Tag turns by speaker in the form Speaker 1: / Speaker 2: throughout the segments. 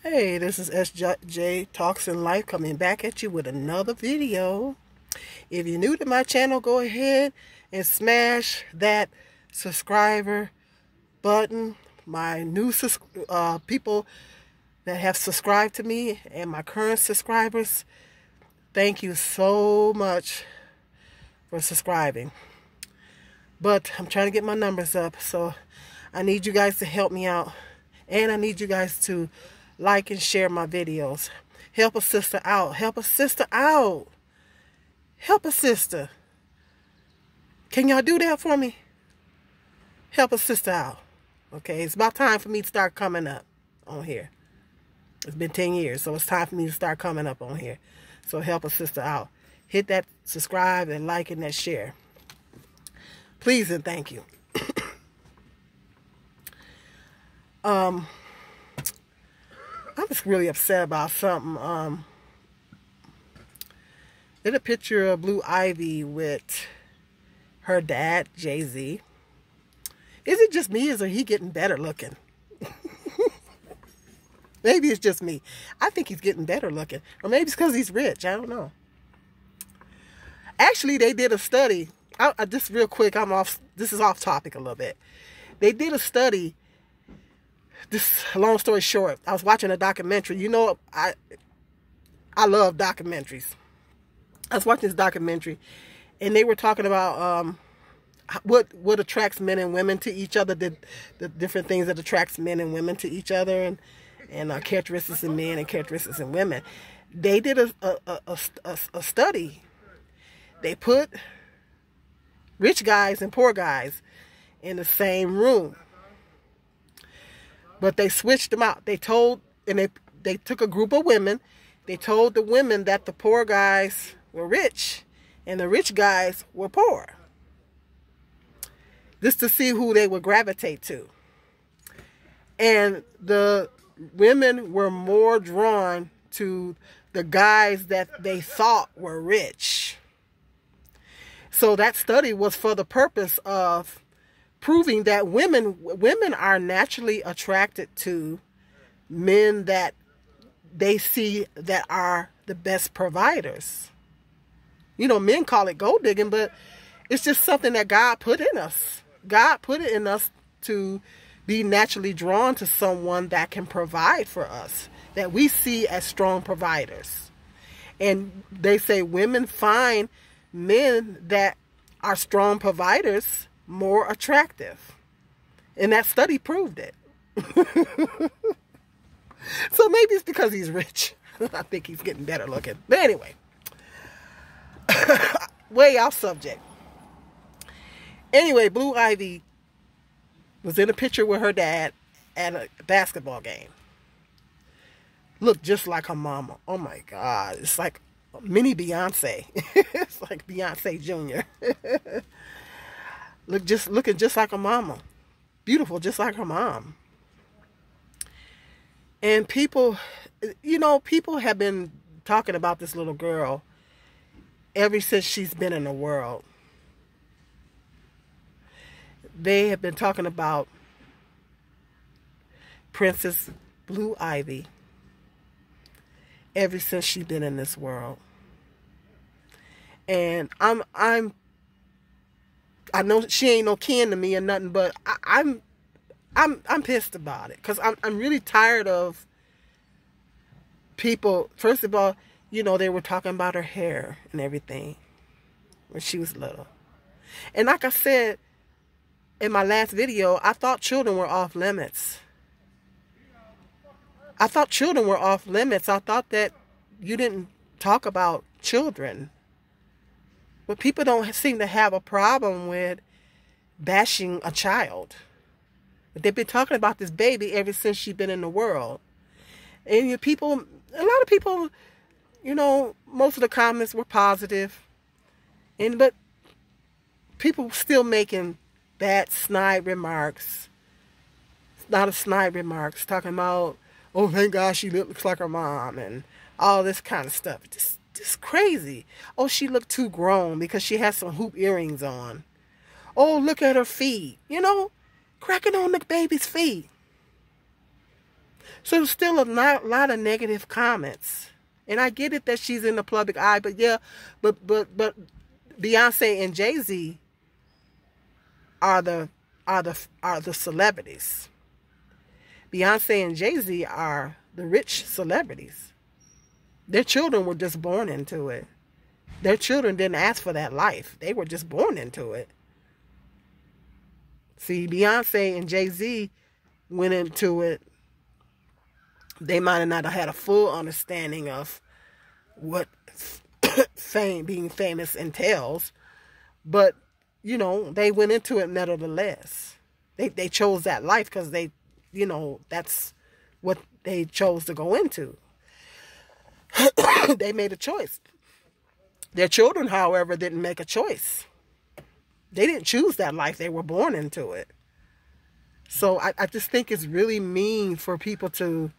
Speaker 1: Hey, this is SJ Talks in Life coming back at you with another video. If you're new to my channel, go ahead and smash that subscriber button. My new people that have subscribed to me and my current subscribers, thank you so much for subscribing. But I'm trying to get my numbers up, so I need you guys to help me out. And I need you guys to like and share my videos. Help a sister out. Help a sister out. Help a sister. Can y'all do that for me? Help a sister out. Okay, it's about time for me to start coming up on here. It's been 10 years, so it's time for me to start coming up on here. So help a sister out. Hit that subscribe and like and that share. Please and thank you. I'm just really upset about something. There's a picture of Blue Ivy with her dad, Jay-Z. Is it just me, or is he getting better looking? Maybe it's just me. I think he's getting better looking. Or maybe it's because he's rich. I don't know. Actually, they did a study. Just real quick, this is off topic a little bit. They did a study. This long story short, I was watching a documentary. You know, I love documentaries. I was watching this documentary, and they were talking about what attracts men and women to each other, the different things that attracts men and women to each other, and characteristics in men and characteristics in women. They did a study. They put rich guys and poor guys in the same room. But they switched them out. They told, and they took a group of women. They told the women that the poor guys were rich and the rich guys were poor. Just to see who they would gravitate to. And the women were more drawn to the guys that they thought were rich. So that study was for the purpose of proving that women are naturally attracted to men that they see that are the best providers. You know, men call it gold digging, but it's just something that God put in us. God put it in us to be naturally drawn to someone that can provide for us, that we see as strong providers. And they say women find men that are strong providers more attractive. And that study proved it. So maybe it's because he's rich. I think he's getting better looking. But anyway, way off subject. Anyway, Blue Ivy was in a picture with her dad at a basketball game. Looked just like her mama. Oh my God. It's like mini Beyonce. It's like Beyonce Jr. Looking just like her mama. Beautiful, just like her mom. And people, you know, people have been talking about this little girl ever since she's been in the world. They have been talking about Princess Blue Ivy ever since she's been in this world. And I know she ain't no kin to me or nothing, but I'm pissed about it, because I'm really tired of people. First of all, you know, they were talking about her hair and everything when she was little. And like I said in my last video, I thought children were off limits. I thought children were off limits. I thought that you didn't talk about children. But people don't seem to have a problem with bashing a child. But they've been talking about this baby ever since she's been in the world. And a lot of people, you know, most of the comments were positive. But people still making bad snide remarks. Not a snide remarks. Talking about, oh, thank God she looks like her mom. And all this kind of stuff. Just crazy. Oh, she looked too grown because she has some hoop earrings on. Oh, look at her feet. You know, cracking on the baby's feet. So there's still a lot of negative comments. And I get it that she's in the public eye, but yeah, but Beyonce and Jay-Z are the celebrities. Beyonce and Jay-Z are the rich celebrities. Their children were just born into it. Their children didn't ask for that life. They were just born into it. See, Beyonce and Jay-Z went into it. They might have not had a full understanding of what being famous entails. But, you know, they went into it nevertheless. They chose that life because they, you know, that's what they chose to go into. They made a choice. Their children, however, didn't make a choice. They didn't choose that life. They were born into it. So I just think it's really mean for people to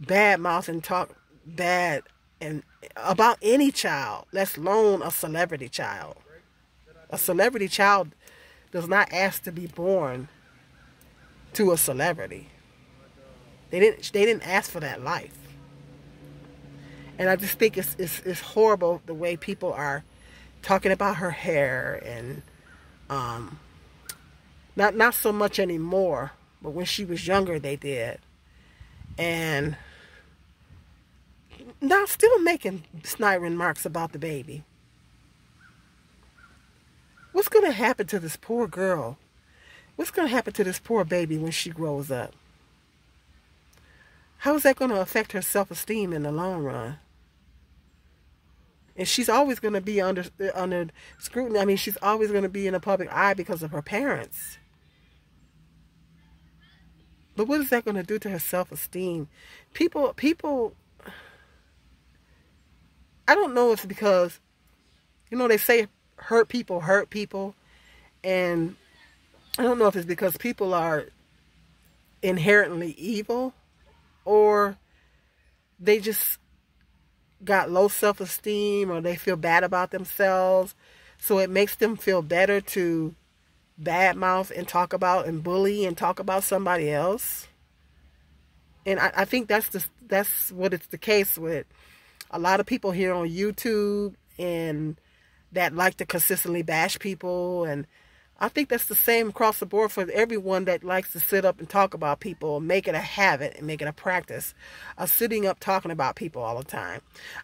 Speaker 1: badmouth and talk bad and about any child, let alone a celebrity child. A celebrity child does not ask to be born to a celebrity. They didn't ask for that life. And I just think it's horrible the way people are talking about her hair and not so much anymore, but when she was younger they did. And now still making snide remarks about the baby. What's going to happen to this poor girl? What's going to happen to this poor baby when she grows up? How is that going to affect her self-esteem in the long run? And she's always going to be under scrutiny. I mean, she's always going to be in the public eye because of her parents. But what is that going to do to her self-esteem? People, I don't know if it's because, you know, they say hurt people. And I don't know if it's because people are inherently evil or they just got low self-esteem or they feel bad about themselves. So it makes them feel better to badmouth and talk about and bully and talk about somebody else. And I think that's what it's the case with a lot of people here on YouTube and that like to consistently bash people. And I think that's the same across the board for everyone that likes to sit up and talk about people, make it a habit and make it a practice of sitting up talking about people all the time.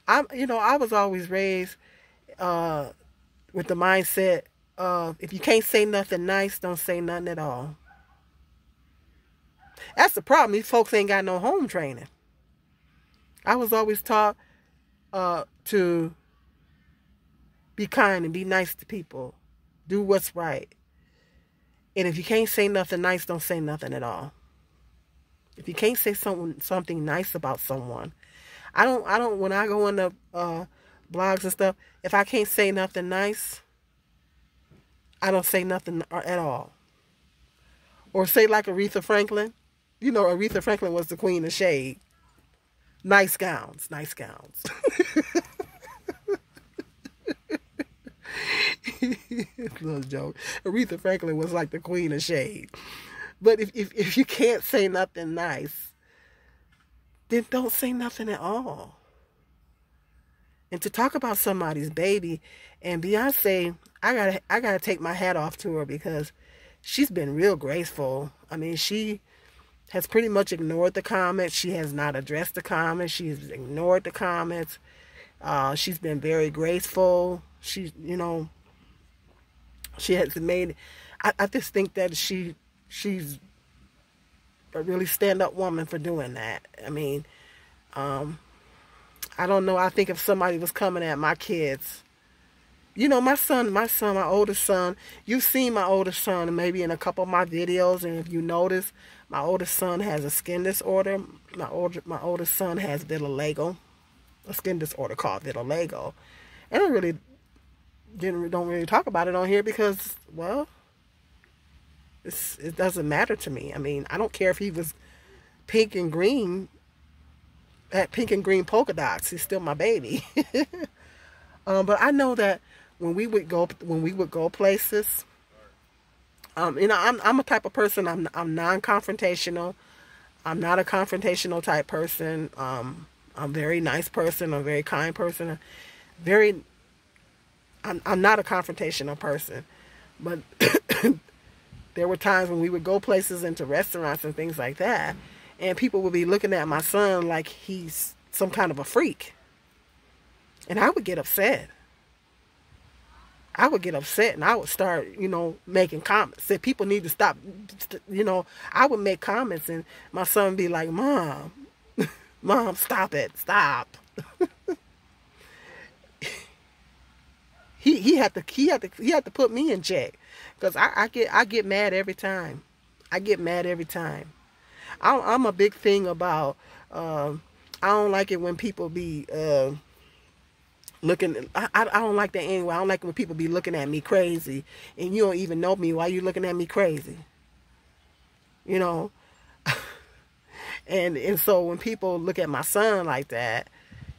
Speaker 1: I was always raised with the mindset of if you can't say nothing nice, don't say nothing at all. That's the problem. These folks ain't got no home training. I was always taught to be kind and be nice to people. Do what's right. And if you can't say nothing nice, don't say nothing at all. If you can't say something nice about someone, I don't when I go into blogs and stuff, if I can't say nothing nice, I don't say nothing at all. Or say like Aretha Franklin. You know, Aretha Franklin was the queen of shade. Nice gowns. Little joke. Aretha Franklin was like the queen of shade. But if you can't say nothing nice, then don't say nothing at all. And to talk about somebody's baby, and Beyonce, I gotta take my hat off to her because she's been real graceful. I mean, she has pretty much ignored the comments. She has not addressed the comments. She's ignored the comments. She's been very graceful. She has made. I just think that she's a really stand-up woman for doing that. I mean, I don't know. I think if somebody was coming at my kids, you know, my oldest son, you've seen my oldest son maybe in a couple of my videos, and if you notice, my oldest son has a skin disorder. My oldest son has vitiligo, a skin disorder called vitiligo. And I really don't really talk about it on here because, well, it doesn't matter to me. I mean, I don't care if he was pink and green, had pink and green polka dots. He's still my baby. But I know that when we would go places, I'm a type of person. I'm non-confrontational. I'm not a confrontational type person. I'm a very nice person, a very kind person. Very, I'm not a confrontational person. But there were times when we would go places into restaurants and things like that, and people would be looking at my son like he's some kind of a freak. And I would get upset. I would get upset and I would start, making comments. Said people need to stop, I would make comments and my son would be like, Mom, Mom, stop it, stop. He had to put me in check. Because I get mad every time. I get mad every time. I'm a big thing about, I don't like it when people be looking, I don't like that anyway. I don't like when people be looking at me crazy and you don't even know me. Why you looking at me crazy? And so when people look at my son like that,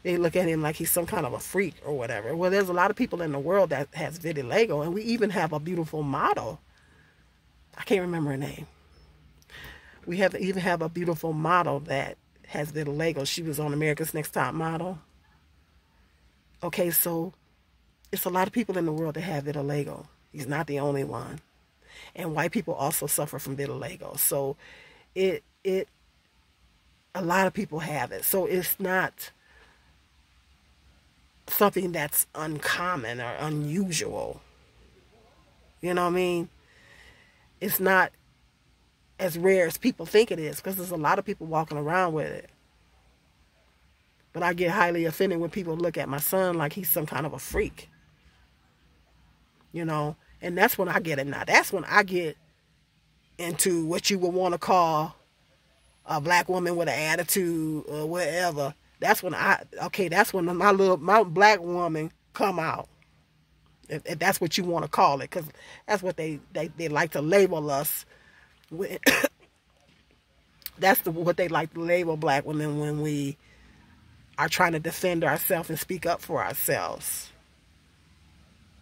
Speaker 1: they look at him like he's some kind of a freak or whatever. Well, there's a lot of people in the world that has vitiligo, and we even have a beautiful model. I can't remember her name. We even have a beautiful model that has vitiligo. She was on America's Next Top Model. Okay, so it's a lot of people in the world that have vitiligo. He's not the only one. And white people also suffer from vitiligo. So a lot of people have it. So it's not something that's uncommon or unusual. You know what I mean? It's not as rare as people think it is, because there's a lot of people walking around with it. But I get highly offended when people look at my son like he's some kind of a freak. And that's when I get it now. That's when I get into what you would want to call a black woman with an attitude or whatever. That's when that's when my black woman come out. If that's what you want to call it, because that's what they like to label us with. That's what they like to label black women when we are trying to defend ourselves and speak up for ourselves.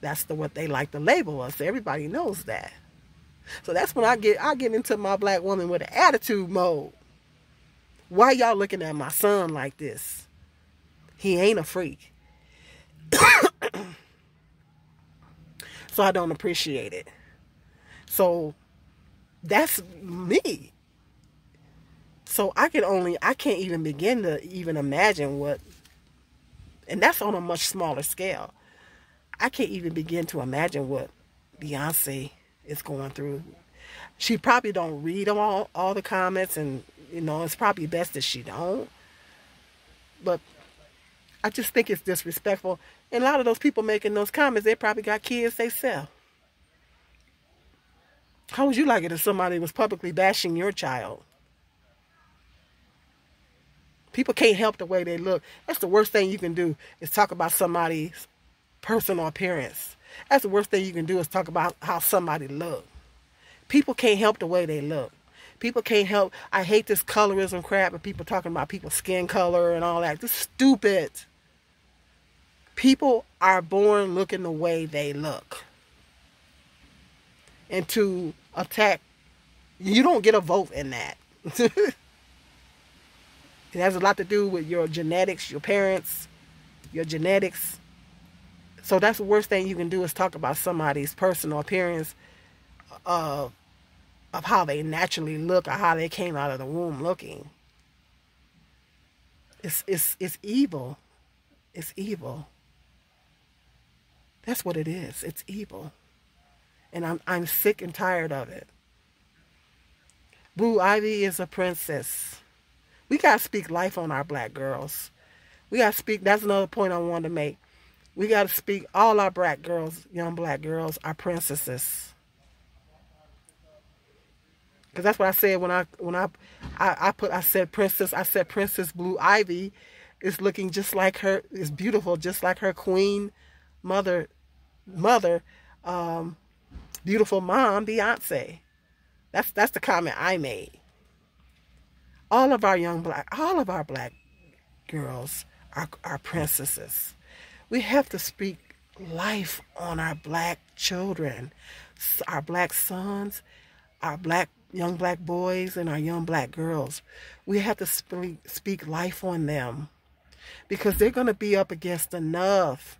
Speaker 1: That's what they like to label us. Everybody knows that. So that's when I get into my black woman with an attitude mode. Why y'all looking at my son like this? He ain't a freak. So I don't appreciate it. So that's me. So I can't even begin to even imagine what, and that's on a much smaller scale. I can't even begin to imagine what Beyonce is going through. She probably don't read all the comments, and it's probably best that she don't. But I just think it's disrespectful. And a lot of those people making those comments, they probably got kids themselves. How would you like it if somebody was publicly bashing your child? People can't help the way they look. That's the worst thing you can do, is talk about somebody's personal appearance. That's the worst thing you can do, is talk about how somebody look. People can't help the way they look. People can't help. I hate this colorism crap and people talking about people's skin color and all that. This is stupid. People are born looking the way they look. And to attack, you don't get a vote in that. It has a lot to do with your genetics, your parents, your genetics. So that's the worst thing you can do, is talk about somebody's personal appearance of how they naturally look or how they came out of the womb looking. It's evil. It's evil. That's what it is. It's evil. And I'm sick and tired of it. Blue Ivy is a princess. We got to speak life on our black girls. We got to speak, that's another point I wanted to make. We got to speak, all our black girls, young black girls, are princesses. Because that's what I said when I said princess. I said Princess Blue Ivy is looking just like her, is beautiful, just like her queen mother, beautiful mom, Beyonce. That's the comment I made. All of our black girls are princesses. We have to speak life on our black children, our black sons, our black young black boys and our young black girls. We have to speak life on them, because they're going to be up against enough.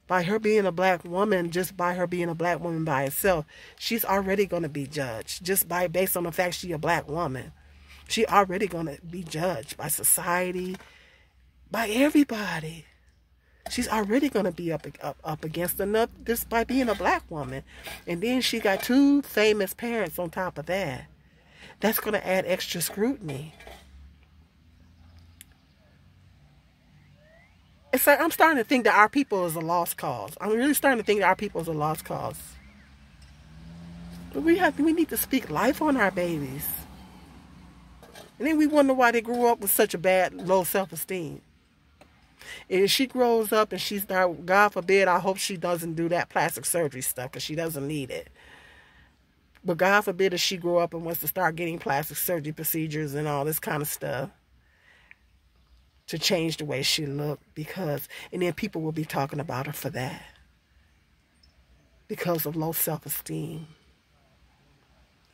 Speaker 1: By her being a black woman, just by her being a black woman by herself, she's already going to be judged. Just based on the fact she's a black woman. She's already going to be judged by society, by everybody. She's already going to be up against enough just by being a black woman. And then she got 2 famous parents on top of that. That's going to add extra scrutiny. It's like I'm starting to think that our people is a lost cause. I'm really starting to think that our people is a lost cause. But we need to speak life on our babies. And then we wonder why they grew up with such a bad, low self-esteem. And if she grows up and she's not, God forbid, I hope she doesn't do that plastic surgery stuff, because she doesn't need it. But God forbid if she grow up and wants to start getting plastic surgery procedures and all this kind of stuff to change the way she looked, and then people will be talking about her for that, because of low self-esteem.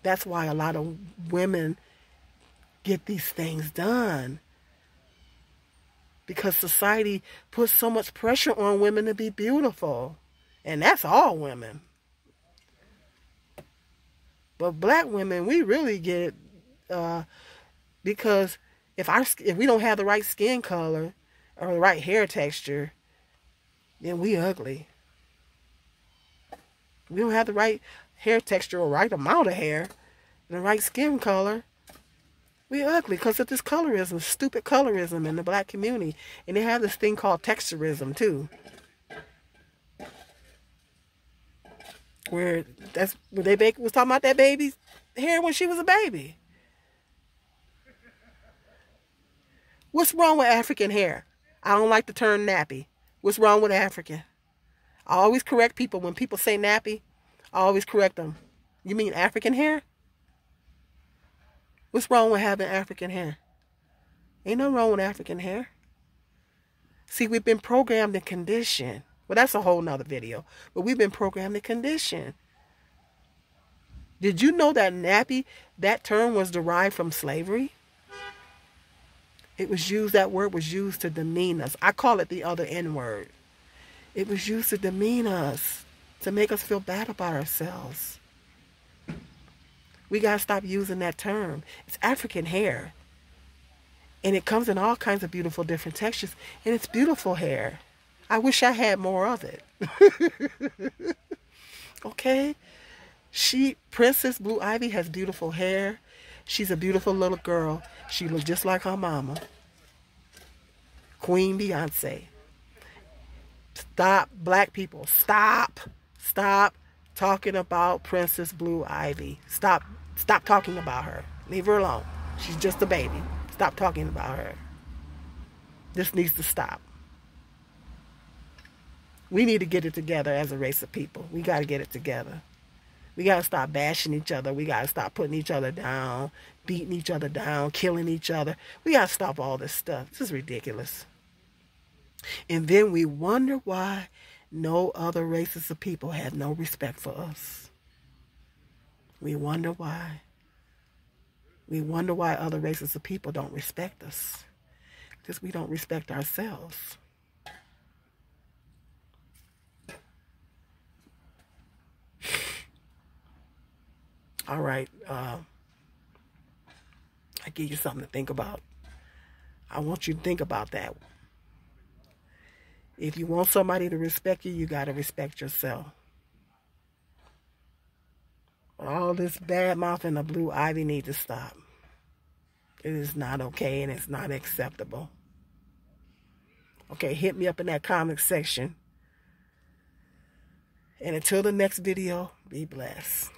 Speaker 1: That's why a lot of women get these things done, because society puts so much pressure on women to be beautiful, and that's all women. But black women, we really get because if we don't have the right skin color or the right hair texture, then we ugly. We don't have the right hair texture or right amount of hair and the right skin color, we ugly because of this colorism, stupid colorism in the black community. And they have this thing called texturism too, where that's where they was talking about that baby's hair when she was a baby. What's wrong with African hair? I don't like the term nappy. What's wrong with African? I always correct people. When people say nappy, I always correct them. You mean African hair? What's wrong with having African hair? Ain't nothing wrong with African hair. See, we've been programmed and conditioned. Well, that's a whole nother video. But we've been programmed and conditioned. Did you know that nappy, that term was derived from slavery? It was used, that word was used to demean us. I call it the other N word. It was used to demean us, to make us feel bad about ourselves. We got to stop using that term. It's African hair. And it comes in all kinds of beautiful different textures. And it's beautiful hair. I wish I had more of it. Okay? Princess Blue Ivy has beautiful hair. She's a beautiful little girl. She looks just like her mama, Queen Beyonce. Stop, black people. Stop talking about Princess Blue Ivy. Stop talking about her. Leave her alone. She's just a baby. Stop talking about her. This needs to stop. We need to get it together as a race of people. We got to get it together. We got to stop bashing each other. We got to stop putting each other down, beating each other down, killing each other. We got to stop all this stuff. This is ridiculous. And then we wonder why no other races of people have no respect for us. We wonder why. We wonder why other races of people don't respect us. Because we don't respect ourselves. All right, I give you something to think about. I want you to think about that. If you want somebody to respect you, you got to respect yourself. All this bad mouthing of Blue Ivy needs to stop. It is not okay and it's not acceptable. Okay, hit me up in that comment section. And until the next video, be blessed.